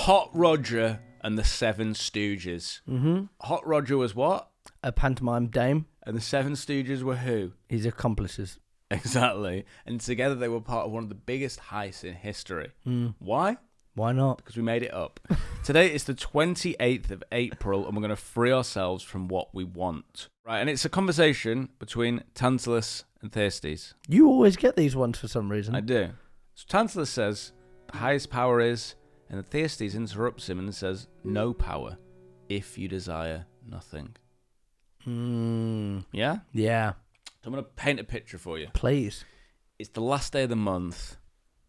Hot Roger and the Seven Stooges. Mm-hmm. Hot Roger was what? A pantomime dame. And the Seven Stooges were who? His accomplices. Exactly. And together they were part of one of the biggest heists in history. Why? Why not? Because we made it up. Today is the 28th of April, and we're going to free ourselves from what we want. Right, and it's a conversation between Tantalus and Thyestes. You always get these ones for some reason. I do. So Tantalus says, the highest power is, and Thyestes interrupts him and says, no power, if you desire nothing. Yeah? Yeah. So I'm going to paint a picture for you. Please. It's the last day of the month.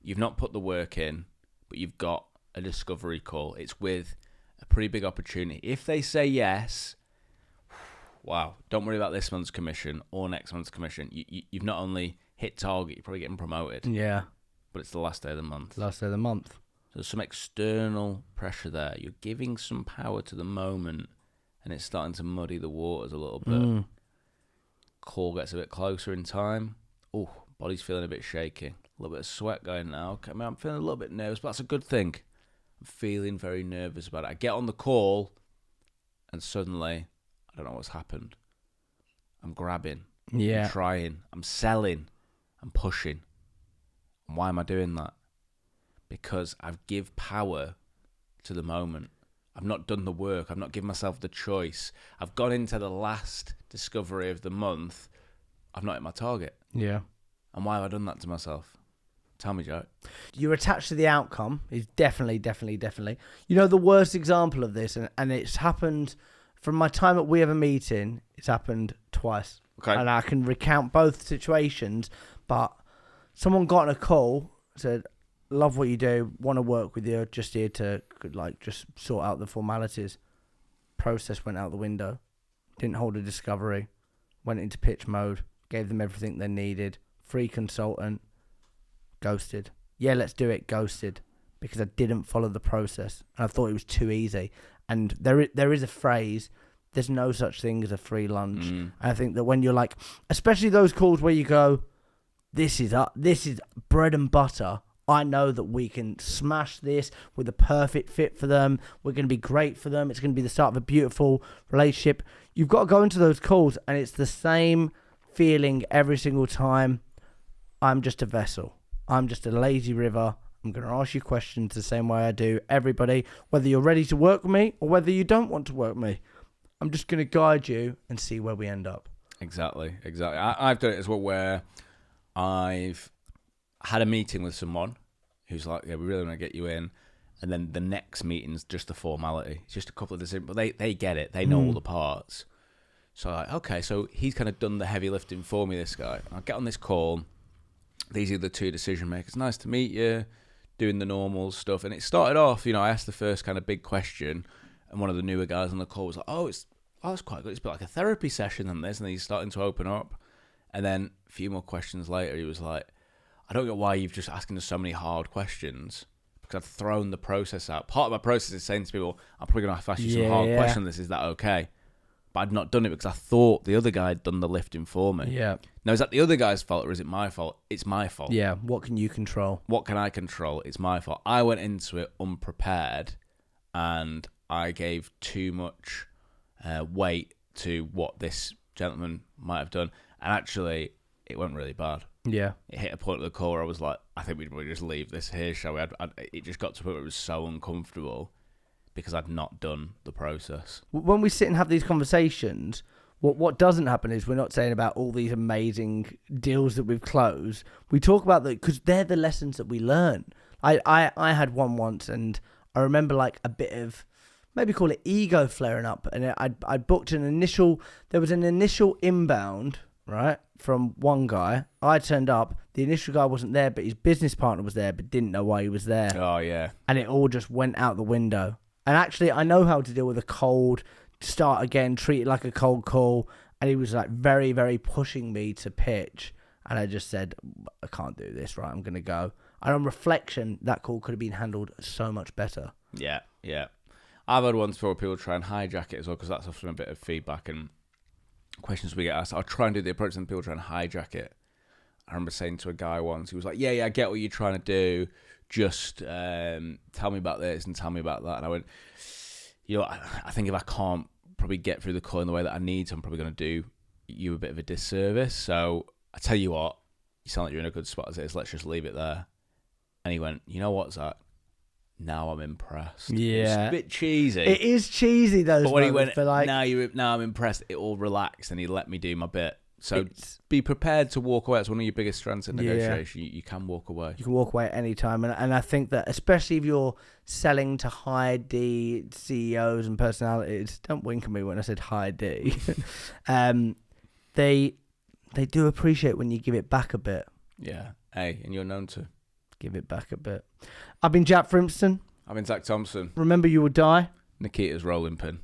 You've not put the work in, but you've got a discovery call. It's with a pretty big opportunity. If they say yes, wow, don't worry about this month's commission or next month's commission. You've not only hit target, you're probably getting promoted. Yeah. But it's the last day of the month. Last day of the month. So there's some external pressure there. You're giving some power to the moment, and it's starting to muddy the waters a little bit. Call gets a bit closer in time. Oh, body's feeling a bit shaky. A little bit of sweat going now. I mean, I'm feeling a little bit nervous, but that's a good thing. I'm feeling very nervous about it. I get on the call, and suddenly, I don't know what's happened. I'm grabbing. Yeah. I'm trying. I'm selling. I'm pushing. And why am I doing that? Because I've give power to the moment. I've not done the work. I've not given myself the choice. I've gone into the last discovery of the month. I've not hit my target. Yeah. And why have I done that to myself? Tell me, Joe. You're attached to the outcome. Is definitely. You know, the worst example of this, and it's happened from my time at We Have a Meeting, it's happened twice. Okay. And I can recount both situations, but someone got on a call, said, love what you do, want to work with you, just here to just sort out the formalities. Process went out the window. Didn't hold a discovery. Went into pitch mode. Gave them everything they needed. Free consultant. Ghosted. Yeah, let's do it. Ghosted. Because I didn't follow the process. And I thought it was too easy. And there is a phrase, there's no such thing as a free lunch. And I think that when you're like, especially those calls where you go, this is bread and butter. I know that we can smash this with a perfect fit for them. We're going to be great for them. It's going to be the start of a beautiful relationship. You've got to go into those calls, and it's the same feeling every single time. I'm just a vessel. I'm just a lazy river. I'm going to ask you questions the same way I do everybody, whether you're ready to work with me or whether you don't want to work with me. I'm just going to guide you and see where we end up. Exactly. I've done it as well, where I've had a meeting with someone who's like, yeah, we really want to get you in. And then the next meeting's just a formality. It's just a couple of decisions, but they get it. They know all the parts. So like, okay, so he's kind of done the heavy lifting for me, this guy. I'll get on this call. These are the two decision makers. Nice to meet you. Doing the normal stuff. And it started off, I asked the first kind of big question, and one of the newer guys on the call was like, it's quite good. It's a bit like a therapy session and this, and then he's starting to open up. And then a few more questions later, he was like, I don't get why you've just asking us so many hard questions, because I've thrown the process out. Part of my process is saying to people, I'm probably going to have to ask you some hard questions. Is that okay? But I'd not done it because I thought the other guy had done the lifting for me. Yeah. Now, is that the other guy's fault or is it my fault? It's my fault. Yeah. What can you control? What can I control? It's my fault. I went into it unprepared, and I gave too much weight to what this gentleman might have done. And actually, it went really bad. Yeah. It hit a point of the call where I was like, I think we'd probably just leave this here, shall we? It just got to a point where it was so uncomfortable because I'd not done the process. When we sit and have these conversations, what doesn't happen is we're not saying about all these amazing deals that we've closed. We talk about that because they're the lessons that we learn. I had one once, and I remember like a bit of, maybe call it ego flaring up. And I booked there was an initial inbound, right, from one guy. I turned up. The initial guy wasn't there, but his business partner was there, but didn't know why he was there. Oh, yeah. And it all just went out the window. And actually, I know how to deal with a cold, start again, treat it like a cold call. And he was like very, very pushing me to pitch. And I just said, I can't do this, right? I'm going to go. And on reflection, that call could have been handled so much better. Yeah. I've had ones where people try and hijack it as well, because that's often a bit of feedback and questions we get asked. I'll try and do the approach, and people try and hijack it. I remember saying to a guy once, he was like, yeah, I get what you're trying to do. just tell me about this and tell me about that. And I went, I think if I can't probably get through the call in the way that I need to, I'm probably going to do you a bit of a disservice. So I tell you what, you sound like you're in a good spot as it is. Let's just leave it there. And he went, you know what, Zach? Now I'm impressed. Yeah. It's a bit cheesy. It is cheesy, those but when he moments, went, but like, now I'm impressed, it all relaxed and he let me do my bit. So be prepared to walk away. It's one of your biggest strengths in negotiation. You can walk away. You can walk away at any time. And I think that especially if you're selling to high D CEOs and personalities, don't wink at me when I said high D, they do appreciate when you give it back a bit. Yeah. Hey, and you're known to. Give it back a bit. I've been Jack Frimston. I've been Zach Thompson. Remember, you will die. Nikita's rolling pin.